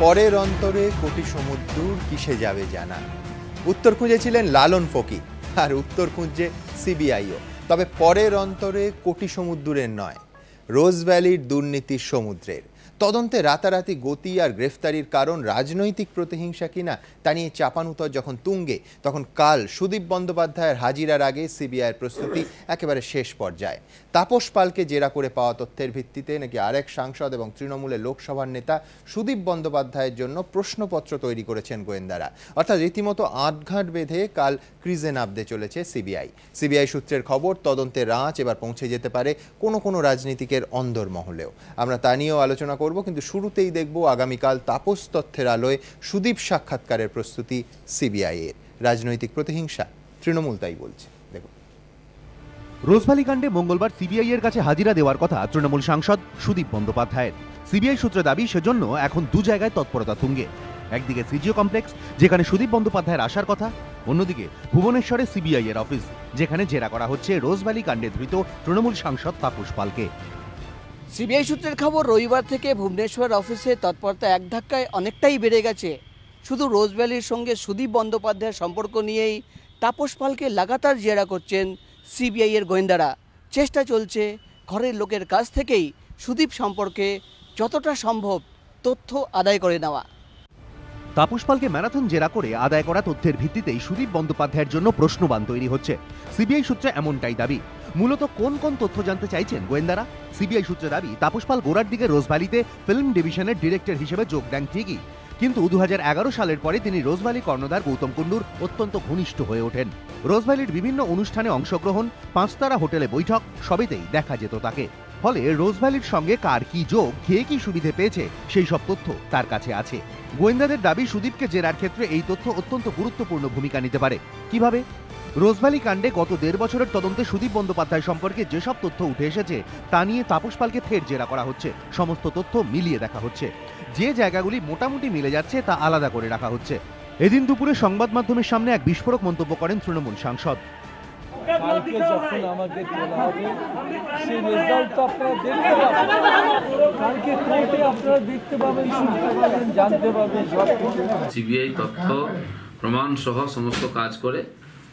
পরের অন্তরে কোটি সমুদ্র কিসে যাবে জানা। উত্তর খুঁজেছিলেন লালন ফকির, আর উত্তর খুঁজছে সিবিআইও। তবে পরের অন্তরে কোটি সমুদ্রের নয়, রোজ ভ্যালির দুর্নীতির সমুদ্রের। তদন্তে রাতারাতি গতি আর গ্রেফতারির কারণ রাজনৈতিক প্রতিহিংসা কিনা তা নিয়ে চাপানুতর যখন তুঙ্গে, তখন কাল সুদীপ বন্দ্যোপাধ্যায়ের হাজিরার আগে সিবিআইয়ের প্রস্তুতি একেবারে শেষ পর্যায়ে। তাপস পালকে জেরা করে পাওয়া তথ্যের ভিত্তিতে নাকি আরেক সাংসদ এবং তৃণমূলের লোকসভার নেতা সুদীপ বন্দ্যোপাধ্যায়ের জন্য প্রশ্নপত্র তৈরি করেছেন গোয়েন্দারা। অর্থাৎ রীতিমতো আঁটঘাট বেঁধে কাল ক্রিজে নামতে চলেছে সিবিআই সূত্রের খবর, তদন্তের রাঁচ এবার পৌঁছে যেতে পারে কোনো রাজনীতিকের অন্দরমহলেও। আমরা তা নিয়েও আলোচনা করব, কিন্তু শুরুতেই দেখব আগামীকাল তাপস তথ্যের আলোয় সুদীপ সাক্ষাৎকারের প্রস্তুতি সিবিআই এর। রাজনৈতিক প্রতিহিংসা, তৃণমূল তাই বলছে। দেখুন, রোজভ্যালি কাণ্ডে মঙ্গলবার সিবিআই এর কাছে হাজিরা দেওয়ার কথা তৃণমূল সাংসদ সুদীপ বন্দ্যোপাধ্যায়ের। সিবিআই সূত্রে দাবি সেজন্য এখন দু জায়গায় তৎপরতা তুঙ্গে। একদিকে সিজিও কমপ্লেক্স, যেখানে সুদীপ বন্দ্যোপাধ্যায়ের আসার কথা, অন্যদিকে ভুবনেশ্বরে সিবিআই এর অফিস, যেখানে জেরা করা হচ্ছে রোজভ্যালি কাণ্ডে ধৃত তৃণমূল সাংসদ তাপস পালকে। সিবিআই সূত্রের খবর, রবিবার থেকে ভুবনেশ্বর অফিসে তৎপরতা এক ধাক্কায় অনেকটাই বেড়ে গেছে। শুধু রোজভ্যালির সঙ্গে সুদীপ বন্দ্যোপাধ্যায়ের সম্পর্ক নিয়েই তাপস পালকে লাগাতার জেরা করছেন সিবিআই এর গোয়েন্দারা। চেষ্টা চলছে ঘরের লোকের কাছ থেকেই সুদীপ সম্পর্কে যতটা সম্ভব তথ্য আদায় করে নেওয়া। তাপস পালকে ম্যারাথন জেরা করে আদায় করা তথ্যের ভিত্তিতেই সুদীপ বন্দ্যোপাধ্যায়ের জন্য প্রশ্নবাণ তৈরি হচ্ছে। সিবিআই সূত্রে এমনটাই দাবি। মূলত কোন তথ্য জানতে চাইছেন গোয়েন্দারা? সিবিআই সূত্রে দাবি, তাপস পাল গোড়ার দিকে রোজভ্যালিতে ফিল্ম ডিভিশনের ডিরেক্টর হিসেবে যোগ দেন ঠিকই, কিন্তু 2011 সালের পরে তিনি রোজভ্যালি কর্ণধার গৌতম কুণ্ডুর অত্যন্ত ঘনিষ্ঠ হয়ে ওঠেন। রোজভ্যালির বিভিন্ন অনুষ্ঠানে অংশগ্রহণ, 5 তারা হোটেলে বৈঠক, সবেতেই দেখা যেত তাকে। ফলে রোজভ্যালির সঙ্গে কার কি যোগ, কে কি সুবিধে পেয়েছে, সেই সব তথ্য তার কাছে আছে। গোয়েন্দাদের দাবি, সুদীপকে জেরার ক্ষেত্রে এই তথ্য অত্যন্ত গুরুত্বপূর্ণ ভূমিকা নিতে পারে। কিভাবে? রোজভ্যালি কাণ্ডে গত 1.5 বছরের তদন্তে সুদীপ বন্দ্যোপাধ্যায় সম্পর্কে যেসব তথ্য উঠে এসেছে তা নিয়ে তাপস পালকে ফের জেরা করা হচ্ছে। সমস্ত তথ্য মিলিয়ে দেখা হচ্ছে। যে জায়গাগুলি মোটামুটি মিলে যাচ্ছে তা আলাদা করে রাখা হচ্ছে। এদিন দুপুরে সংবাদ মাধ্যমের সামনে এক বিস্ফোরক মন্তব্য করেন তৃণমূল সাংসদ। কালকে যখন আমাকে তোলা হবে সেই রেজাল্ট তো আপনারা দেখতে পাবেন, কালকে কোর্টে আপনারা দেখতে পাবেন, শুনতে পাবেন, জানতে পাবেন। সিবিআই তথ্য প্রমাণ সহ সমস্ত কাজ করে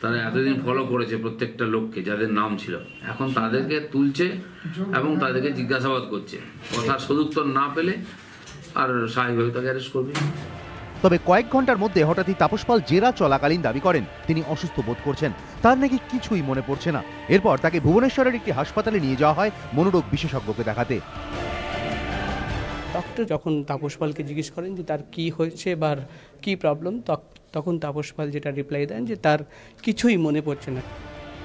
তারা এতদিন ফলো করেছে প্রত্যেকটা লোককে যাদের নাম ছিল, এখন তাদেরকে তুলছে এবং তাদেরকে জিজ্ঞাসাবাদ করছে। কথার সদুত্তর না পেলে আর স্বাভাবিকভাবে তাকে অ্যারেস্ট করবে। তবে কয়েক ঘন্টার মধ্যে হঠাৎই তাপস পাল জেরা চলাকালীন দাবি করেন তিনি অসুস্থ বোধ করছেন, তার নাকি কিছুই মনে পড়ছে না। এরপর তাকে ভুবনেশ্বরের একটি হাসপাতালে নিয়ে যাওয়া হয় মনোরোগ বিশেষজ্ঞকে দেখাতে। ডক্টর যখন তাপস পালকে জিজ্ঞেস করেন যে তার কি হয়েছে বা কি প্রবলেম, তখন তাপস পাল যেটা রিপ্লাই দেন যে তার কিছুই মনে পড়ছে না।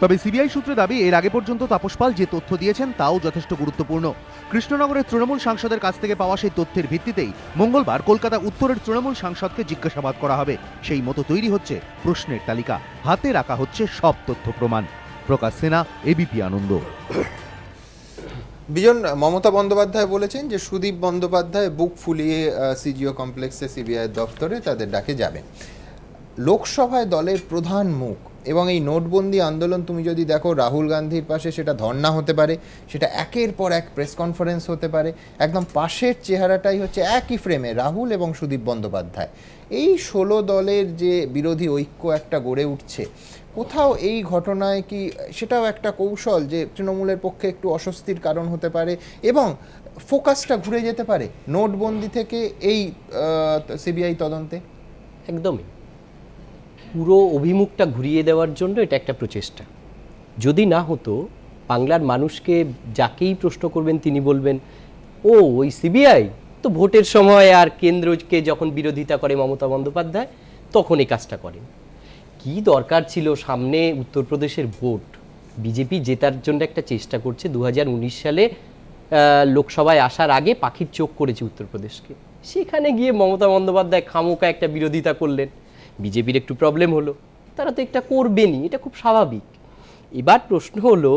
তবে সিবিআই সূত্রে দাবি, এর আগে পর্যন্ত তাপস পাল যে তথ্য দিয়েছেন তাও যথেষ্ট গুরুত্বপূর্ণ। কৃষ্ণনগরের তৃণমূল সাংসদের কাছ থেকে পাওয়া সেই তথ্যের ভিত্তিতেই মঙ্গলবার কলকাতা উত্তরের তৃণমূল সাংসদকে জিজ্ঞাসাবাদ করা হবে। সেই মতো তৈরি হচ্ছে প্রশ্নের তালিকা, হাতে রাখা হচ্ছে সব তথ্য প্রমাণ। প্রকাশ সিনহা, এবিপি আনন্দ। বিজন, মমতা বন্দ্যোপাধ্যায় বলেছেন যে সুদীপ বন্দ্যোপাধ্যায় বুক ফুলিয়ে সিজিও কমপ্লেক্সে সিবিআই দপ্তরে তাদের ডাকে যাবেন। লোকসভায় দলের প্রধান মুখ, এবং এই নোটবন্দি আন্দোলন তুমি যদি দেখো, রাহুল গান্ধীর পাশে সেটা ধর্ণা হতে পারে, সেটা একের পর এক প্রেস কনফারেন্স হতে পারে, একদম পাশের চেহারাটাই হচ্ছে একই ফ্রেমে রাহুল এবং সুদীপ বন্দ্যোপাধ্যায়। এই 16 দলের যে বিরোধী ঐক্য একটা গড়ে উঠছে, কোথাও এই ঘটনায় কি সেটাও একটা কৌশল যে তৃণমূলের পক্ষে একটু অস্বস্তির কারণ হতে পারে এবং ফোকাসটা ঘুরে যেতে পারে নোটবন্দি থেকে এই সিবিআই তদন্তে? একদমই, পুরো অভিমুখটা ঘুরিয়ে দেওয়ার জন্য এটা একটা প্রচেষ্টা। যদি না হতো, বাংলার মানুষকে যাকেই প্রশ্ন করবেন তিনি বলবেন, ও ওই সিবিআই তো ভোটের সময় আর কেন্দ্রকে যখন বিরোধিতা করে মমতা বন্দ্যোপাধ্যায় তখন এই কাজটা করেন। কি দরকার ছিল? সামনে উত্তরপ্রদেশের ভোট, বিজেপি জেতার জন্য একটা চেষ্টা করছে। 2019 সালে লোকসভায় আসার আগে পাখির চোখ করেছে উত্তরপ্রদেশকে, সেখানে গিয়ে মমতা বন্দ্যোপাধ্যায় খামোকা একটা বিরোধিতা করলেন। বিজেপির একটু প্রবলেম হলো, তারা তো একটা করবেনই, এটা খুব স্বাভাবিক। এবার প্রশ্ন হলো,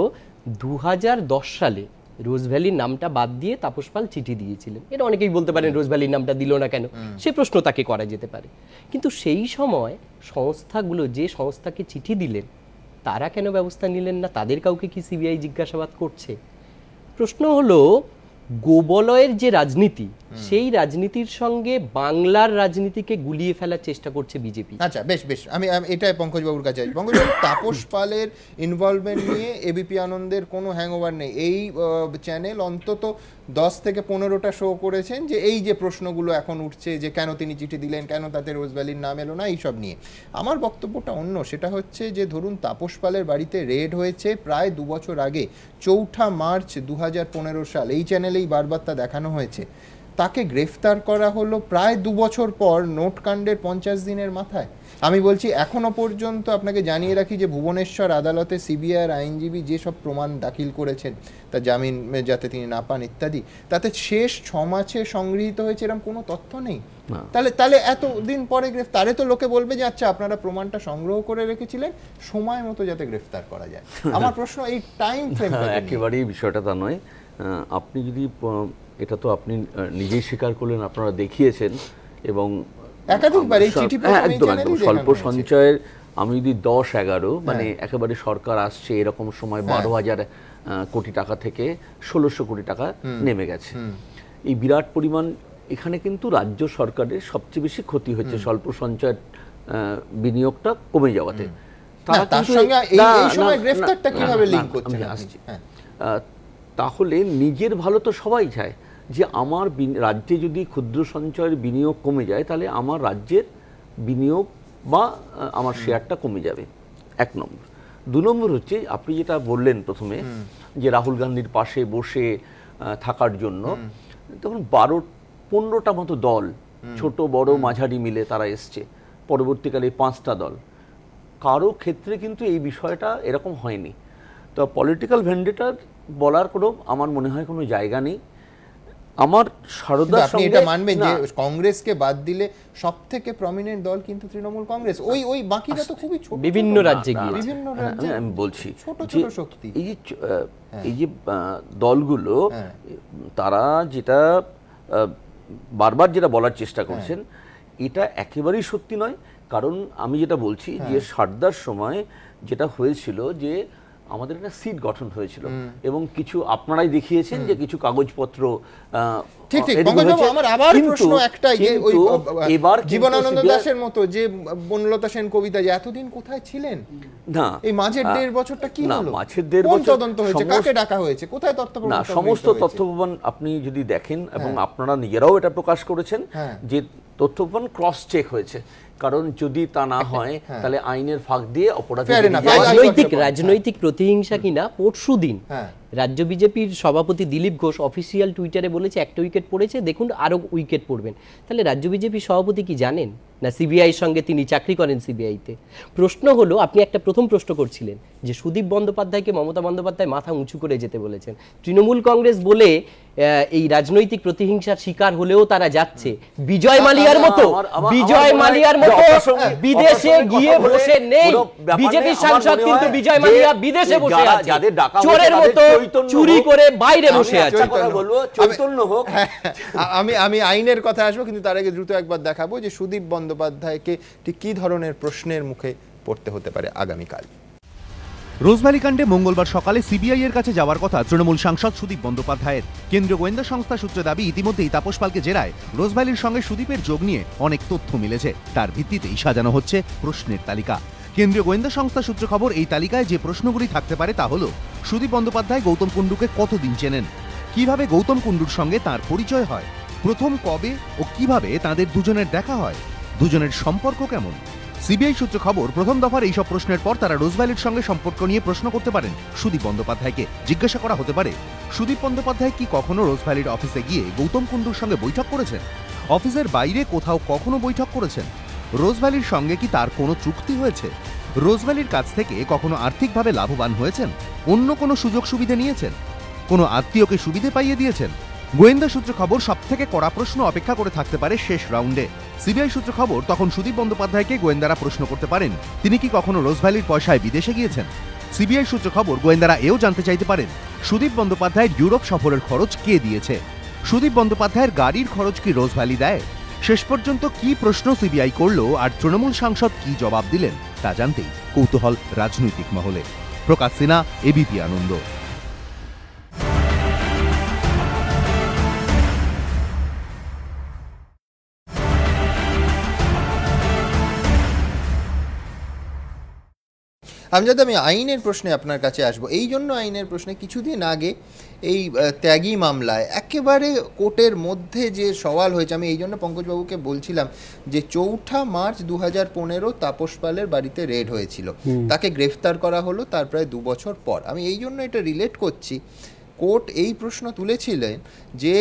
2010 সালে রোজভ্যালির নামটা বাদ দিয়ে তাপস পাল চিঠি দিয়েছিলেন। এটা অনেকেই বলতে পারেন রোজভ্যালির নামটা দিল না কেন, সে প্রশ্ন তাকে করা যেতে পারে। কিন্তু সেই সময় সংস্থাগুলো যে সংস্থাকে চিঠি দিলেন তারা কেন ব্যবস্থা নিলেন না? তাদের কাউকে কি সিবিআই জিজ্ঞাসাবাদ করছে? প্রশ্ন হলো, গোবলয়ের যে রাজনীতি সেই রাজনীতির সঙ্গে বাংলার রাজনীতিকে গুলিয়ে ফেলার চেষ্টা করছে বিজেপি। আচ্ছা, বেশ বেশ, আমি এটাই পঙ্কজবাবুর কাছে আছি। পঙ্কজবাবু, তাপস পালের ইনভলভমেন্ট নিয়ে এবিপি আনন্দের কোনো হ্যাংওভার নেই। এই চ্যানেল অন্তত 10 থেকে 15টা শো করেছেন যে এই যে প্রশ্নগুলো এখন উঠছে, যে কেন তিনি চিঠি দিলেন, কেন তাতে রোজ ভ্যালির নাম এলো না, এইসব নিয়ে। আমার বক্তব্যটা অন্য, সেটা হচ্ছে যে ধরুন তাপস পালের বাড়িতে রেড হয়েছে প্রায় 2 বছর আগে, 4 মার্চ 2015 সাল, এই চ্যানেলেই বারবার তা দেখানো হয়েছে। তাকে গ্রেফতার করা হলো প্রায় 2 বছর পর, নোটকাণ্ডের 50 দিনের মাথায়। আমি বলছি এখনো পর্যন্ত আপনাকে জানিয়ে রাখি যে ভুবনেশ্বর আদালতে সিবিআইয়ের আইনজীবী যেসব প্রমাণ দাখিল করেছেন, তা জামিন যাতে তিনি না পান ইত্যাদি, তাতে শেষ 6 মাসে সংগৃহীত হয়েছে এরকম কোনো তথ্য নেই। তাহলে এতদিন পরে গ্রেফতারে তো লোকে বলবে যে আচ্ছা আপনারা প্রমাণটা সংগ্রহ করে রেখেছিলেন, সময় মতো যাতে গ্রেফতার করা যায়। আমার প্রশ্ন এই টাইম ফ্রেমটা। একেবারেই বিষয়টা তা নয়। আপনি যদি, এটা তো আপনি নিজেই স্বীকার করলেন, আপনারা দেখিয়েছেন এবং একাধিকবার এই চিঠি একদম স্বল্প সঞ্চয়ের আমি যদি 10-11 মানে একেবারে সরকার আসছে এরকম সময় 12,000 কোটি টাকা থেকে 1,600 কোটি টাকা নেমে গেছে। এই বিরাট পরিমাণ, এখানে কিন্তু রাজ্য সরকারের সবচেয়ে বেশি ক্ষতি হচ্ছে স্বল্প সঞ্চয়ের বিনিয়োগটা কমে যাওয়াতে। তার সঙ্গে এই সময় গ্রেফতারটা কিভাবে লিংক করছেন? তাহলে নিজের ভালো তো সবাই চায়, যে আমার রাজ্যে যদি ক্ষুদ্র সঞ্চয়ের বিনিয়োগ কমে যায় তাহলে আমার রাজ্যের বিনিয়োগ বা আমার শেয়ারটা কমে যাবে, 1 নম্বর। 2 নম্বর হচ্ছে আপনি যেটা বললেন প্রথমে, যে রাহুল গান্ধীর পাশে বসে থাকার জন্য, তখন 12-15টা মতো দল, ছোট বড় মাঝারি মিলে তারা এসছে, পরবর্তীকালে 5টা দল। কারো ক্ষেত্রে কিন্তু এই বিষয়টা এরকম হয়নি। তো পলিটিক্যাল ভেন্ডেটার বলার কোনো আমার মনে হয় কোনো জায়গা নেই। আমার সারদার আপনি এটা মানবেন যে কংগ্রেসকে বাদ দিলে সবথেকে প্রমিনেন্ট দল কিন্তু তৃণমূল কংগ্রেস, ওই বাকিরা তো খুবই ছোট, বিভিন্ন রাজ্যে গিয়ে, বিভিন্ন রাজ্যে। আমি বলছি ছোট ছোট শক্তি, এই যে দলগুলো, তারা যেটা বারবার যেটা বলার চেষ্টা করছেন, এটা একেবারেই সত্যি নয়। কারণ আমি যেটা বলছি যে সারদার সময় যেটা হয়েছিল, যে আমাদের একটা সিট গঠন হয়েছিল এবং কিছু আপনারাই দেখিয়েছেন যে কিছু কাগজপত্র, ঠিক ঠিক। আমার আবার প্রশ্ন একটাই, যে ওই এবার জীবনানন্দ দাশের মতো যে বনলতা সেন কবিতা, যে এতদিন কোথায় ছিলেন? না, এই মাঝের 1.5 বছরটা কি হলো? মাঝের 1.5 বছর তদন্ত হয়েছে, কাকে ডাকা হয়েছে, কোথায় তথ্য প্রমাণ? না, সমস্ত তথ্য প্রমাণ আপনি যদি দেখেন, এবং আপনারা নিজেরাও এটা প্রকাশ করেছেন, যে তথ্য প্রমাণ ক্রস চেক হয়েছে। কারণ যদি তা না হয় তাহলে আইনের ফাঁক দিয়ে অপরাধী। রাজনৈতিক প্রতিহিংসা কিনা পরশুদিন রাজ্য বিজেপির সভাপতি দিলীপ ঘোষ অফিসিয়াল টুইটারে বলেছে 1টা উইকেট পড়েছে, দেখুন আরো উইকেট পড়বেন। তাহলে রাজ্য বিজেপির সভাপতি কি জানেন না সিবিআইয়ের সঙ্গে তিনি চাকরি করেন সিবিআইতে? প্রশ্ন হলো, আপনি একটা প্রথম প্রশ্ন করছিলেন যে সুদীপ বন্দ্যোপাধ্যায়কে মমতা বন্দ্যোপাধ্যায় মাথা উঁচু করে যেতে বলেছেন। তৃণমূল কংগ্রেস বলে এই রাজনৈতিক প্রতিহিংসার শিকার হলেও তারা যাচ্ছে। বিজয় মালিয়ার মতো বিদেশে গিয়ে বসে নেই বিজেপির সাংসদ, কিন্তু বিজয় মালিয়া বিদেশে বসে আছে, চোরের মতো চুরি করে বাইরে বসে আছে। আমি আইনের কথা আসবো, কিন্তু তার আগে দ্রুত একবার দেখাবো যে সুদীপ বন্দ্যোপাধ্যায়কে ঠিক কি ধরনের প্রশ্নের মুখে পড়তে হতে পারে আগামীকাল। রোজভ্যালি কাণ্ডে মঙ্গলবার সকালে সিবিআই এর কাছে যাওয়ার কথা তৃণমূল সাংসদ সুদীপ বন্দ্যোপাধ্যায়ের। কেন্দ্রীয় গোয়েন্দা সংস্থা সূত্রে দাবি, ইতিমধ্যেই তাপস পালকে জেরায় রোজভ্যালির সঙ্গে সুদীপের যোগ নিয়ে অনেক তথ্য মিলেছে, তার ভিত্তিতেই সাজানো হচ্ছে প্রশ্নের তালিকা। কেন্দ্রীয় গোয়েন্দা সংস্থা সূত্রে খবর, এই তালিকায় যে প্রশ্নগুলি থাকতে পারে তা হল, সুদীপ বন্দ্যোপাধ্যায় গৌতম কুণ্ডুকে কতদিন চেনেন, কিভাবে গৌতম কুণ্ডুর সঙ্গে তার পরিচয় হয়, প্রথম কবে ও কিভাবে তাদের দুজনের দেখা হয়, দুজনের সম্পর্ক কেমন। সিবিআই সূত্রে খবর, প্রথম দফার এইসব প্রশ্নের পর তারা রোজভ্যালির সঙ্গে সম্পর্ক নিয়ে প্রশ্ন করতে পারেন সুদীপ বন্দ্যোপাধ্যায়কে। জিজ্ঞাসা করা হতে পারে, সুদীপ বন্দ্যোপাধ্যায় কি কখনো রোজভ্যালির অফিসে গিয়ে গৌতম কুণ্ডুর সঙ্গে বৈঠক করেছেন, অফিসের বাইরে কোথাও কখনো বৈঠক করেছেন, রোজভ্যালির সঙ্গে কি তার কোনো চুক্তি হয়েছে, রোজভ্যালির কাছ থেকে কখনো আর্থিকভাবে লাভবান হয়েছেন, অন্য কোনো সুযোগ সুবিধা নিয়েছেন, কোনো আত্মীয়কে সুবিধে পাইয়ে দিয়েছেন। গোয়েন্দা সূত্রে খবর, সবথেকে কড়া প্রশ্ন অপেক্ষা করে থাকতে পারে শেষ রাউন্ডে। সিবিআই সূত্রে খবর, তখন সুদীপ বন্দ্যোপাধ্যায়কে গোয়েন্দারা প্রশ্ন করতে পারেন, তিনি কি কখনো রোজভ্যালির পয়সায় বিদেশে গিয়েছেন। সিবিআই সূত্রে খবর, গোয়েন্দারা এও জানতে চাইতে পারেন, সুদীপ বন্দ্যোপাধ্যায়ের ইউরোপ সফরের খরচ কে দিয়েছে, সুদীপ বন্দ্যোপাধ্যায়ের গাড়ির খরচ কি রোজভ্যালি দেয়। শেষ পর্যন্ত কি প্রশ্ন সিবিআই করল আর তৃণমূল সাংসদ কি জবাব দিলেন তা জানতেই কৌতূহল রাজনৈতিক মহলে। প্রকাশ সিনহা, এবিপি আনন্দ। আমজাদ, আমি আইনের প্রশ্নে আপনার কাছে আসব। এই জন্য আইনের প্রশ্নে কিছুদিন আগে এই ত্যাগী মামলায় একেবারে কোর্টের মধ্যে যে সওয়াল হয়েছে, আমি এই জন্য পঙ্কজবাবুকে বলছিলাম যে 4 মার্চ 2015 তাপস পালের বাড়িতে রেড হয়েছিল, তাকে গ্রেফতার করা হলো তার প্রায় 2 বছর পর। আমি এই জন্য এটা রিলেট করছি, কোর্ট এই প্রশ্ন তুলেছিলেন যে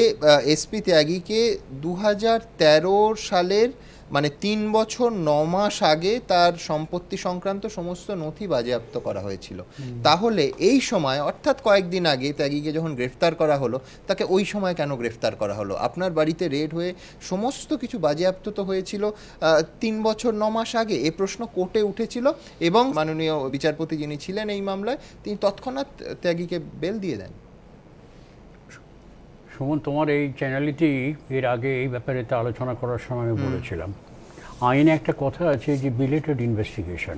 এসপি ত্যাগীকে 2013 সালের মানে 3 বছর 9 মাস আগে তার সম্পত্তি সংক্রান্ত সমস্ত নথি বাজেয়াপ্ত করা হয়েছিল। তাহলে এই সময় অর্থাৎ কয়েকদিন আগে ত্যাগীকে যখন গ্রেফতার করা হলো, তাকে ওই সময় কেন গ্রেফতার করা হলো? আপনার বাড়িতে রেড হয়ে সমস্ত কিছু বাজেয়াপ্ত তো হয়েছিল 3 বছর 9 মাস আগে। এ প্রশ্ন কোর্টে উঠেছিল এবং মাননীয় বিচারপতি যিনি ছিলেন এই মামলায়, তিনি তৎক্ষণাৎ ত্যাগীকে বেল দিয়ে দেন। সুমন, তোমার এই চ্যানেলটি এর আগে এই ব্যাপারে আলোচনা করার সময় আমি বলেছিলাম, আইনে একটা কথা আছে যে বিলেটেড ইনভেস্টিগেশন,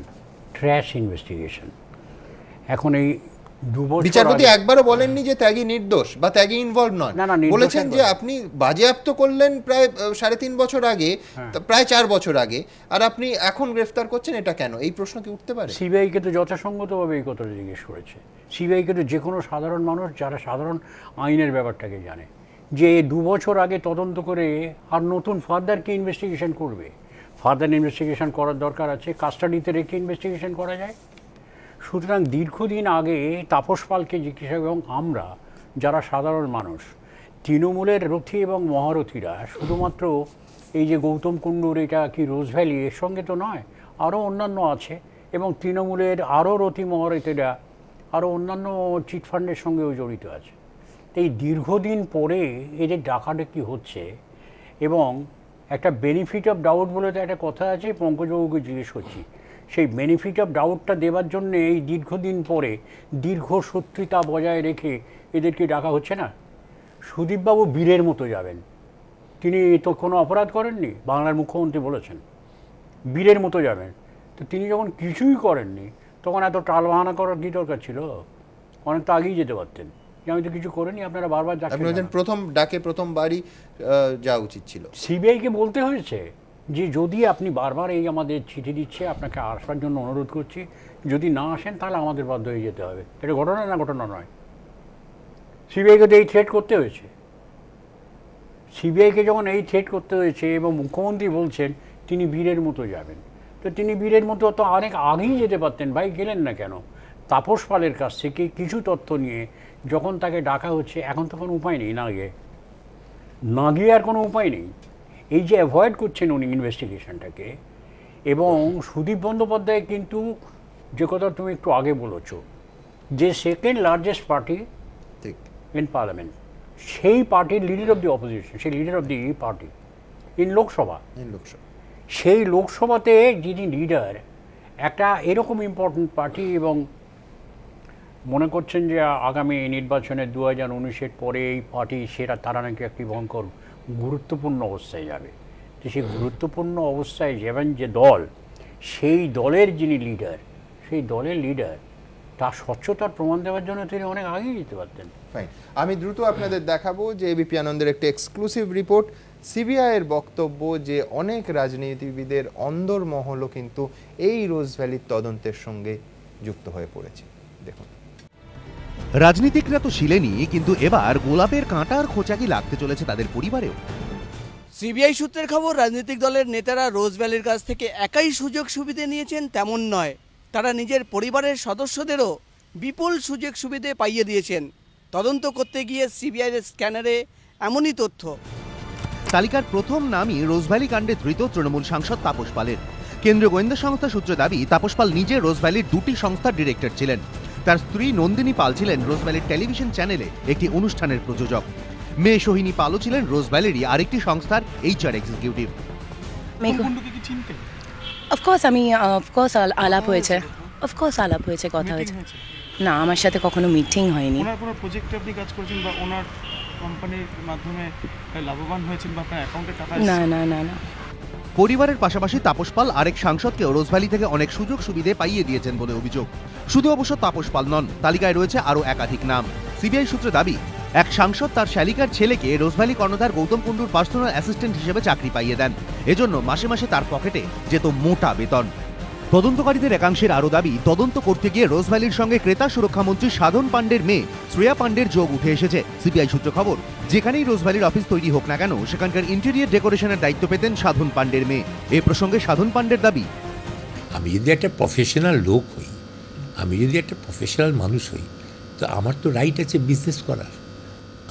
ট্র্যাশ ইনভেস্টিগেশন। এখন এই 2 বছর বিচারপতি একবারও বলেননি যে ত্যাগী নির্দোষ বা ত্যাগী ইনভলভ নন, বলেছেন যে আপনি বাজেয়াপ্ত করলেন প্রায় 3.5 বছর আগে, প্রায় 4 বছর আগে, আর আপনি এখন গ্রেফতার করছেন, এটা কেন? এই প্রশ্ন কি উঠতে পারে? সিবিআইকে তো যথাসঙ্গতভাবে এই কথাটা জিজ্ঞেস করেছে। সিবিআইকে তো যে কোনো সাধারণ মানুষ যারা সাধারণ আইনের ব্যাপারটাকে জানে যে 2 বছর আগে তদন্ত করে আর নতুন ফার্দার কি ইনভেস্টিগেশন করবে? ফার্দার ইনভেস্টিগেশন করার দরকার আছে, কাস্টাডিতে রেখে ইনভেস্টিগেশন করা যায়। সুতরাং দীর্ঘদিন আগে তাপস পালকে জিজ্ঞাসা, এবং আমরা যারা সাধারণ মানুষ, তৃণমূলের রথী এবং মহারথীরা শুধুমাত্র এই যে গৌতম কুণ্ডুর এটা কি রোজ ভ্যালি, এর সঙ্গে তো নয়, আরও অন্যান্য আছে, এবং তৃণমূলের আরও রথী মহারথীরা আরও অন্যান্য চিটফান্ডের সঙ্গেও জড়িত আছে। এই দীর্ঘদিন পরে এদের ডাকাডাকি হচ্ছে, এবং একটা বেনিফিট অফ ডাউট বলে তো একটা কথা আছে, পঙ্কজবাবুকে জিজ্ঞেস করছি, সেই বেনিফিট অফ ডাউটটা দেওয়ার জন্য এই দীর্ঘদিন পরে দীর্ঘ শত্রুতা বজায় রেখে এদেরকে ডাকা হচ্ছে না? সুদীপবাবু বীরের মতো যাবেন, তিনি তো কোনো অপরাধ করেননি, বাংলার মুখ্যমন্ত্রী বলেছেন বীরের মতো যাবেন। তো তিনি যখন কিছুই করেননি তখন এত টালবাহানা করার কী দরকার ছিল? অনেক তো আগেই যেতে পারতেন যে আমি তো কিছু করিনি, আপনারা বারবার যাচ্ছেন। প্রথম ডাকে প্রথমবারই যাওয়া উচিত ছিল। সিবিআইকে বলতে হয়েছে যে যদি আপনি বারবার এই আমাদের চিঠি দিচ্ছে, আপনাকে আসার জন্য অনুরোধ করছি, যদি না আসেন তাহলে আমাদের বাধ্য হয়ে যেতে হবে। এটা ঘটনা না ঘটনা নয়। সিবিআইকে তো এই থ্রেট করতে হয়েছে। সিবিআইকে যখন এই থ্রেট করতে হয়েছে এবং মুখ্যমন্ত্রী বলছেন তিনি বীরের মতো যাবেন, তো তিনি বীরের মতো তো অনেক আগেই যেতে পারতেন। ভাই, গেলেন না কেন? তাপস পালের কাছ থেকে কিছু তথ্য নিয়ে যখন তাকে ডাকা হচ্ছে, এখন তো কোনো উপায় নেই, না গিয়ে আর কোনো উপায় নেই। এই যে অ্যাভয়েড করছেন উনি ইনভেস্টিগেশনটাকে, এবং সুদীপ বন্দ্যোপাধ্যায় কিন্তু যে কথা তুমি একটু আগে বলেছ, যে second largest party in parliament, সেই পার্টির লিডার অফ দি অপোজিশন, সেই leader of the party in Lok Sabha, সেই লোকসভাতে যিনি লিডার, একটা এরকম ইম্পর্টেন্ট পার্টি, এবং মনে করছেন যে আগামী নির্বাচনে 2019-এর পরে এই পার্টি সেটা তারা নাকি একটি ভয়ঙ্কর গুরুত্বপূর্ণ অবস্থায় যাবে। তো সেই গুরুত্বপূর্ণ অবস্থায় যাবেন যে দল, সেই দলের যিনি লিডার, সেই দলের লিডার তার স্বচ্ছতার প্রমাণ দেওয়ার জন্য তিনি অনেক আগেই যেতে পারতেন। ফাইন, আমি দ্রুত আপনাদের দেখাবো যে এবিপি আনন্দের একটি এক্সক্লুসিভ রিপোর্ট, সিবিআইয়ের বক্তব্য যে অনেক রাজনীতিবিদের অন্দরমহলও কিন্তু এই রোজ ভ্যালির তদন্তের সঙ্গে যুক্ত হয়ে পড়েছে। দেখুন, রাজনীতিকরা তো ছিলেনই, কিন্তু এবার গোলাপের কাঁটার খোঁচা কি লাগতে চলেছে তাদের পরিবারেও? সিবিআই সূত্রের খবর, রাজনৈতিক দলের নেতারা রোজ ভ্যালির কাছ থেকে একাই সুযোগ সুবিধে নিয়েছেন তেমন নয়, তারা নিজের পরিবারের সদস্যদেরও বিপুল সুযোগ সুবিধে পাইয়ে দিয়েছেন। তদন্ত করতে গিয়ে সিবিআইয়ের স্ক্যানারে এমনই তথ্য। তালিকার প্রথম নামই রোজভ্যালি কাণ্ডে ধৃত তৃণমূল সাংসদ তাপস পালের। কেন্দ্রীয় গোয়েন্দা সংস্থা সূত্রে দাবি, তাপস পাল নিজে রোজভ্যালির 2টি সংস্থার ডিরেক্টর ছিলেন। তার স্ত্রী নন্দিনী পাল ছিলেন রোজভ্যালির টেলিভিশন চ্যানেলে একটি অনুষ্ঠানের প্রযোজক। মেয়ে সোহিনী পালও ছিলেন রোজভ্যালিরই আরেকটি সংস্থার HR এক্সিকিউটিভ। অফকোর্স আলাপ হয়েছে, কথা হয়েছে। না, আমার সাথে কখনো মিটিং হয়নি। ওনার কোনো প্রজেক্টে আপনি কাজ করেছেন বা ওনার কোম্পানির মাধ্যমে লাভবান হয়েছেন বা আপনার অ্যাকাউন্টে টাকা? না। পরিবারের পাশাপাশি তাপস পাল আরেক সাংসদকেও রোজভ্যালি থেকে অনেক সুযোগ সুবিধে পাইয়ে দিয়েছেন বলে অভিযোগ। শুধু অবশ্য তাপস পাল নন, তালিকায় রয়েছে আরও একাধিক নাম। সিবিআই সূত্রে দাবি, এক সাংসদ তার শ্যালিকার ছেলেকে রোজভ্যালি কর্ণধার গৌতম কুণ্ডুর পার্সোনাল অ্যাসিস্ট্যান্ট হিসেবে চাকরি পাইয়ে দেন। এজন্য মাসে মাসে তার পকেটে যেত মোটা বেতন। তদন্তকারীদের একাংশের আরও দাবি, তদন্ত করতে গিয়ে রোজভ্যালির সঙ্গে ক্রেতা সুরক্ষামন্ত্রী সাধন পাণ্ডের মেয়ে শ্রেয়া পাণ্ডের যোগ উঠে এসেছে। সিবিআই সূত্র খবর, যেখানেই রোজভ্যালির অফিস তৈরি হোক না কেন, সেখানকার ইন্টেরিয়র ডেকোরেশনের দায়িত্ব পেতেন সাধন পাণ্ডের মেয়ে। এ প্রসঙ্গে সাধন পাণ্ডের দাবি, আমি যদি একটা প্রফেশনাল লোক হই, আমি যদি একটা প্রফেশনাল মানুষ হই, তো আমার তো রাইট আছে বিজনেস করার।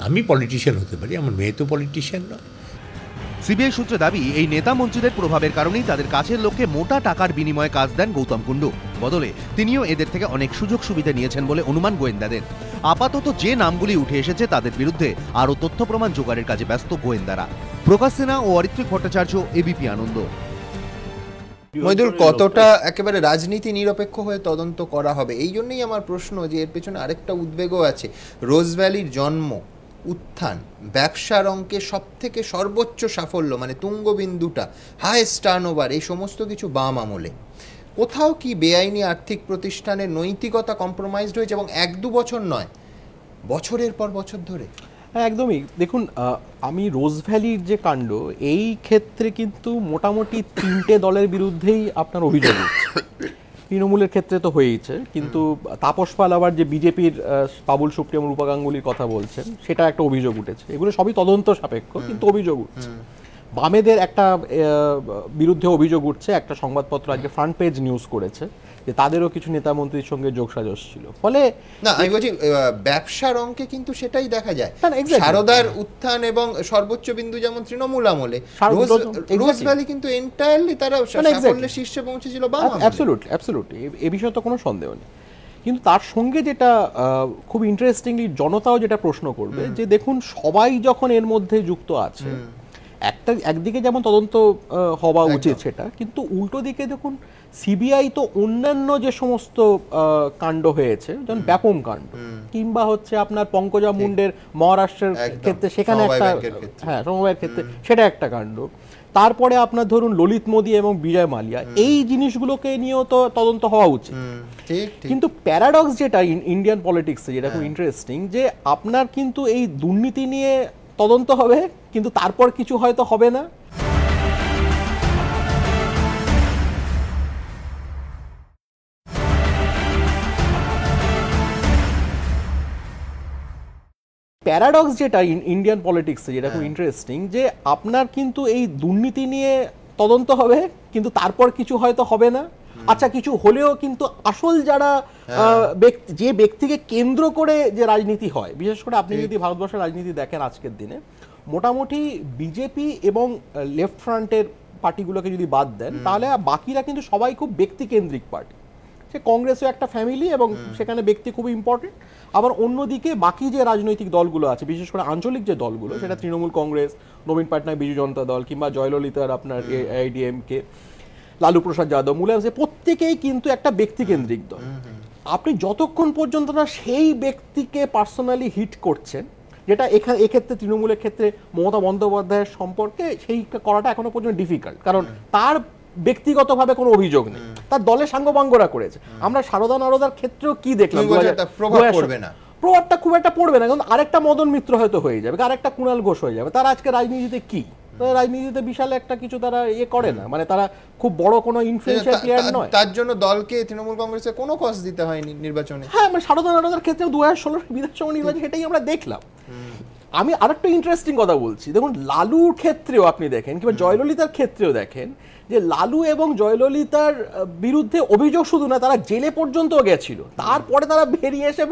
আমি পলিটিশিয়ান হতে পারি, আমার মেয়ে তো পলিটিশিয়ান নয়। সিবিআই সূত্রে দাবি, এই নেতা মন্ত্রীদের প্রভাবের কারণেই তাদের কাছের লোককে মোটা টাকার বিনিময়ে কাজ দেন গৌতম কুণ্ডু। বদলে তিনিও এদের থেকে অনেক সুযোগ সুবিধা নিয়েছেন বলে অনুমান গোয়েন্দাদের। আপাতত যে নামগুলি উঠে এসেছে তাদের বিরুদ্ধে আরও তথ্য প্রমাণ জোগাড়ের কাজে ব্যস্ত গোয়েন্দারা। প্রকাশ সিনহা ও অরিত্রিক ভট্টাচার্য, এবিপি আনন্দ। মইদুল, কতটা একেবারে রাজনীতি নিরপেক্ষ হয়ে তদন্ত করা হবে? এই জন্যই আমার প্রশ্ন যে এর পেছনে আরেকটা উদ্বেগও আছে। রোজভ্যালির জন্ম, উত্থান, ব্যবসার অঙ্কে সব থেকে সর্বোচ্চ সাফল্য, মানে তুঙ্গবিন্দুটা, হাইয়েস্ট টার্নওভার, এই সমস্ত কিছু বাম আমলে। কোথাও কি বেআইনি আর্থিক প্রতিষ্ঠানের নৈতিকতা কম্প্রোমাইজড হয়েছে? এবং 1-2 বছর নয়, বছরের পর বছর ধরে। একদমই। দেখুন, আমি রোজভ্যালির যে কাণ্ড, এই ক্ষেত্রে কিন্তু মোটামুটি 3টে দলের বিরুদ্ধেই আপনার অভিযোগ উঠছে। তৃণমূলের ক্ষেত্রে তো হয়েইছে, কিন্তু তাপস পাল আবার যে বিজেপির বাবুল সুপ্রিয়ম, রূপা গাঙ্গুলির কথা বলছেন, সেটা একটা অভিযোগ উঠেছে। এগুলো সবই তদন্ত সাপেক্ষ, কিন্তু অভিযোগ উঠছে। বামেদের একটা বিরুদ্ধে অভিযোগ উঠছে, একটা সংবাদপত্র আজকে ফ্রন্ট পেজ নিউজ করেছে যে তাদেরও কিছু নেতা মন্ত্রীর সঙ্গে যোগসাজশ ছিল। ফলে না, আমি বলছি ব্যবসার অঙ্কে কিন্তু সেটাই দেখা যায়। সারদার উত্থান এবং সর্বোচ্চ বিন্দু যেমন তৃণমূল আমলে, রোজভ্যালি কিন্তু এন্টায়ারলি তারা সাফল্যের শীর্ষে পৌঁছেছিল বাম আমলে। অ্যাবসলিউটলি, এ বিষয়ে তো কোনো সন্দেহ নেই। কিন্তু তার সঙ্গে যেটা খুব ইন্টারেস্টিংলি জনতাও যেটা প্রশ্ন করবে, যে দেখুন, সবাই যখন এর মধ্যে যুক্ত আছে, একদিকে যেমন তদন্ত হওয়া উচিত সেটা, কিন্তু উল্টো দিকে দেখুন, সিবিআই তো অন্যান্য যে সমস্ত কাণ্ড হয়েছে, যেমন ব্যাপম কাণ্ড, কিংবা হচ্ছে আপনার পঙ্কজা মুন্ডের মহারাষ্ট্রের ক্ষেত্রে, সেখানে একটা, হ্যাঁ, সমবায়ের ক্ষেত্রে সেটা একটা কাণ্ড। তারপরে আপনার ধরুন ললিত মোদী এবং বিজয় মালিয়া, এই জিনিসগুলোকে নিয়েও তো তদন্ত হওয়া উচিত। কিন্তু প্যারাডক্স যেটা ইন্ডিয়ান পলিটিক্সে, যেটা খুব ইন্টারেস্টিং, যে আপনার কিন্তু এই দুর্নীতি নিয়ে তদন্ত হবে, কিন্তু তারপর কিছু হয়তো হবে না। প্যারাডক্স যেটা ইন্ডিয়ান পলিটিক্সে, যেটা খুব ইন্টারেস্টিং, যে আপনার কিন্তু এই দুর্নীতি নিয়ে তদন্ত হবে, কিন্তু তারপর কিছু হয়তো হবে না। আচ্ছা, কিছু হলেও কিন্তু আসল যারা যে ব্যক্তিকে কেন্দ্র করে যে রাজনীতি হয়, বিশেষ করে আপনি যদি ভারতবর্ষের রাজনীতি দেখেন আজকের দিনে, মোটামুটি বিজেপি এবং লেফট ফ্রন্টের পার্টিগুলোকে যদি বাদ দেন, তাহলে বাকিরা কিন্তু সবাই খুব ব্যক্তিকেন্দ্রিক পার্টি। সে কংগ্রেসও একটা ফ্যামিলি এবং সেখানে ব্যক্তি খুবই ইম্পর্টেন্ট। আবার অন্যদিকে বাকি যে রাজনৈতিক দলগুলো আছে, বিশেষ করে আঞ্চলিক যে দলগুলো, সেটা তৃণমূল কংগ্রেস, নবীন পাটনায়ক বিজু জনতা দল, কিংবা জয়ললিতার আপনার AIDMK, লালু প্রসাদ যাদব, মুলায়ম সিং, প্রত্যেকেই কিন্তু একটা ব্যক্তিকেন্দ্রিক দল। আপনি যতক্ষণ পর্যন্ত না সেই ব্যক্তিকে পার্সোনালি হিট করছেন, যেটা এক্ষেত্রে তৃণমূলের ক্ষেত্রে মমতা বন্দ্যোপাধ্যায়ের সম্পর্কে সেই করাটা এখনো পর্যন্ত ডিফিকাল্ট, কারণ তার ব্যক্তিগতভাবে কোনো অভিযোগ নেই, তার দলের সাঙ্গপাঙ্গরা করেছে। আমরা সারদা নরদার ক্ষেত্রেও কি দেখলাম, প্রভাবটা খুব একটা পড়বে না, কারণ আরেকটা মদন মিত্র হয়তো হয়ে যাবে, আরেকটা কুণাল ঘোষ হয়ে যাবে। তারা আজকে রাজনীতিতে কি, রাজনীতিতে বিশাল একটা কিছু তারা করে না, মানে তারা খুব বড় কোনো ইনফ্লুয়েন্সিয়াল প্লেয়ার নয়। তার জন্য দলকে তৃণমূল কংগ্রেসের কোনো কষ্ট দিতে হয়নি নির্বাচনে। হ্যাঁ, মানে সারদা নরদার ক্ষেত্রে 2016 বিধানসভা নির্বাচন, সেটাই আমরা দেখলাম। আমি আরেকটা ইন্টারেস্টিং কথা বলছি, দেখুন, লালুর ক্ষেত্রেও আপনি দেখেন, কিংবা জয়ললিতার ক্ষেত্রেও দেখেন, যে লালু এবং জয়ললিতার বিরুদ্ধে অভিযোগ শুধু না, তারা জেলে পর্যন্ত গেছিল, তারপরে তারা বেরিয়ে এসে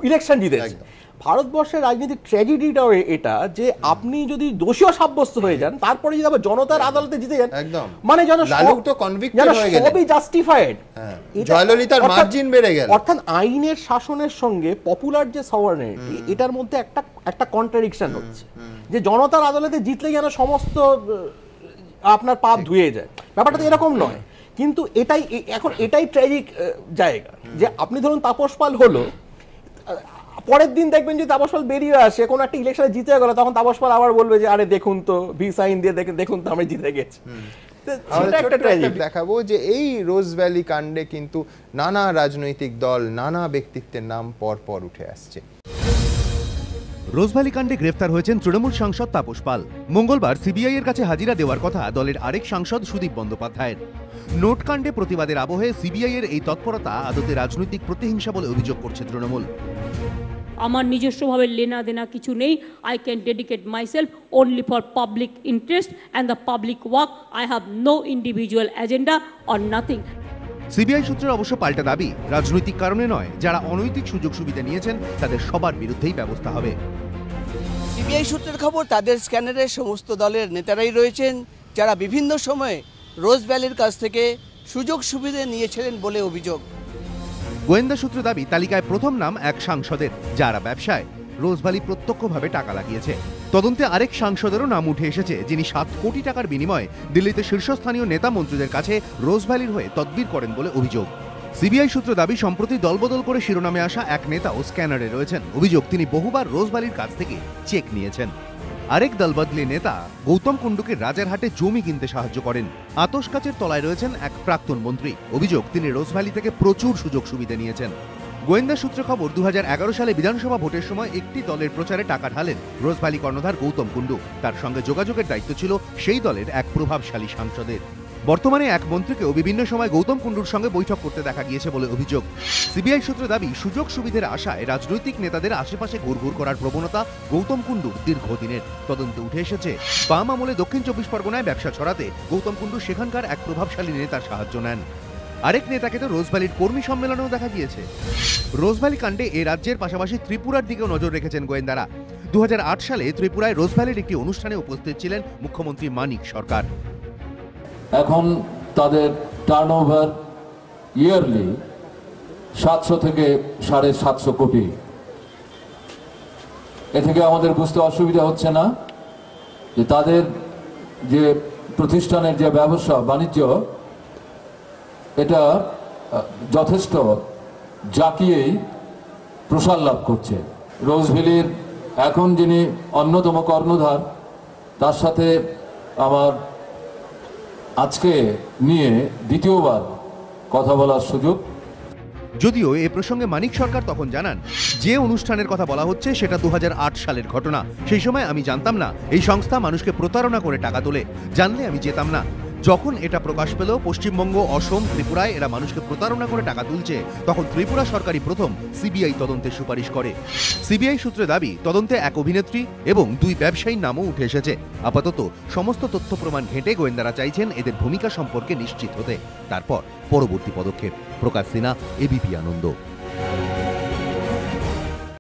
ইলেকশন জিতেছে। ভারতবর্ষের রাজনীতির ট্র্যাজেডিটাও এটা, যে আপনি যদি দোষীও সাব্যস্ত হয়ে যান, তারপরে যদি আবার জনতার আদালতে জিতে যান, মানে যেন সবই জাস্টিফাইড, জয়ললিতার মার্জিন বেড়ে গেল। অর্থাৎ আইনের শাসনের সঙ্গে পপুলার যে সভারেনিটি, এটার মধ্যে একটা কন্ট্রাডিকশন হচ্ছে, যে জনতার আদালতে জিতলে যেন সমস্ত আপনার পাপ ধুয়ে যায়। ব্যাপারটা তো এরকম নয়, কিন্তু এটাই ট্র্যাজিক জায়গা, যে আপনি ধরুন তাপস পাল হলো, পরের দিন দেখবেন যে তাপস পাল বেরিয়ে আসে, কোনো একটা ইলেকশনে জিতে গেল, তখন তাপস পাল আবার বলবে যে আরে দেখুন তো, ভি সাইন দিয়ে দেখুন তো, আমরা জিতে গেছি। দেখাবো যে এই রোজভ্যালি কাণ্ডে কিন্তু নানা রাজনৈতিক দল, নানা ব্যক্তিত্বের নাম পর পর উঠে আসছে। রোজভ্যালি কাণ্ডে গ্রেফতার হয়েছেন তৃণমূল সাংসদ তাপস পাল। মঙ্গলবার সিবিআই এর কাছে হাজিরা দেওয়ার কথা দলের আরেক সাংসদ সুদীপ বন্দ্যোপাধ্যায়ের। নোট কাণ্ডে প্রতিবাদের আবহে সিবিআই এর এই তৎপরতা আদতে রাজনৈতিক প্রতিহিংসা বলে অভিযোগ করছে তৃণমূল। আমার নিজস্বভাবে লেনা দেনা কিছু নেই। I can dedicate myself only for public interest and the public work. I have no individual agenda or nothing. CBI সূত্রের অবশ্য পাল্টা দাবি, রাজনৈতিক কারণে নয়, যারা অনৈতিক সুযোগ সুবিধা নিয়েছেন তাদের সবার বিরুদ্ধেই ব্যবস্থা হবে। সিবিআই সূত্রের খবর, তাদের স্ক্যানারে সমস্ত দলের নেতারাই রয়েছেন যারা বিভিন্ন সময়ে রোজ ভ্যালির কাছ থেকে সুযোগ সুবিধা নিয়েছিলেন বলে অভিযোগ। গোয়েন্দা সূত্র দাবি, তালিকায় প্রথম নাম এক সাংসদের, যারা ব্যবসায় রোজভ্যালি প্রত্যক্ষভাবে টাকা লাগিয়েছে। তদন্তে আরেক সাংসদেরও নাম উঠে এসেছে, যিনি 7 কোটি টাকার বিনিময়ে দিল্লিতে শীর্ষস্থানীয় নেতা মন্ত্রীদের কাছে রোজভ্যালির হয়ে তদবির করেন বলে অভিযোগ। সিবিআই সূত্র দাবি, সম্প্রতি দলবদল করে শিরোনামে আসা এক নেতাও স্ক্যানারে রয়েছেন। অভিযোগ, তিনি বহুবার রোজভ্যালির কাছ থেকে চেক নিয়েছেন। আরেক দলবদলি নেতা গৌতম কুণ্ডুকে রাজারহাটে জমি কিনতে সাহায্য করেন। আতশ কাচের তলায় রয়েছেন এক প্রাক্তন মন্ত্রী। অভিযোগ, তিনি রোজভ্যালি থেকে প্রচুর সুযোগ সুবিধা নিয়েছেন। গোয়েন্দা সূত্রে খবর, 2011 সালে বিধানসভা ভোটের সময় একটি দলের প্রচারে টাকা ঢালেন রোজভ্যালি কর্ণধার গৌতম কুণ্ডু। তার সঙ্গে যোগাযোগের দায়িত্ব ছিল সেই দলের এক প্রভাবশালী সাংসদের। বর্তমানে এক মন্ত্রীকেও বিভিন্ন সময় গৌতম কুণ্ডুর সঙ্গে বৈঠক করতে দেখা গিয়েছে বলে অভিযোগ। সিবিআই সূত্রে দাবি, সুযোগ সুবিধার আশায় রাজনৈতিক নেতাদের আশেপাশে ঘুরঘুর করার প্রবণতা গৌতম কুণ্ডুর দীর্ঘদিনের। তদন্তে উঠে এসেছে, বাম আমলে দক্ষিণ 24 পরগনায় ব্যবসা ছড়াতে গৌতম কুণ্ডু সেখানকার এক প্রভাবশালী নেতার সাহায্য নেন। আরেক নেতাকে তো রোজভ্যালির কর্মী সম্মেলনেও দেখা গিয়েছে। রোজভ্যালি কাণ্ডে এ রাজ্যের পাশাপাশি ত্রিপুরার দিকেও নজর রেখেছেন গোয়েন্দারা। 2008 সালে ত্রিপুরায় রোজভ্যালির একটি অনুষ্ঠানে উপস্থিত ছিলেন মুখ্যমন্ত্রী মানিক সরকার। এখন তাদের টার্নওভার ইয়ারলি 700 থেকে 750 কোটি। এ থেকে আমাদের বুঝতে অসুবিধা হচ্ছে না যে তাদের যে প্রতিষ্ঠানের যে ব্যবসা বাণিজ্য, এটা যথেষ্ট জাঁকিয়েই প্রসার লাভ করছে। রোজভ্যালির এখন যিনি অন্যতম কর্ণধার, তার সাথে আমার আজকে নিয়ে দ্বিতীয়বার কথা বলার সুযোগ। যদিও এ প্রসঙ্গে মানিক সরকার তখন জানান, যে অনুষ্ঠানের কথা বলা হচ্ছে সেটা 2008 সালের ঘটনা। সেই সময় আমি জানতাম না এই সংস্থা মানুষকে প্রতারণা করে টাকা তোলে। জানলে আমি যেতাম না। যখন এটা প্রকাশ পেল পশ্চিমবঙ্গ, অসম, ত্রিপুরায় এরা মানুষকে প্রতারণা করে টাকা তুলছে, তখন ত্রিপুরা সরকারই প্রথম সিবিআই তদন্তের সুপারিশ করে। সিবিআই সূত্রে দাবি, তদন্তে এক অভিনেত্রী এবং 2 ব্যবসায়ীর নামও উঠে এসেছে। আপাতত সমস্ত তথ্য প্রমাণ ঘেঁটে গোয়েন্দারা চাইছেন এদের ভূমিকা সম্পর্কে নিশ্চিত হতে, তারপর পরবর্তী পদক্ষেপ। প্রকাশ সিনহা, এবিপি আনন্দ।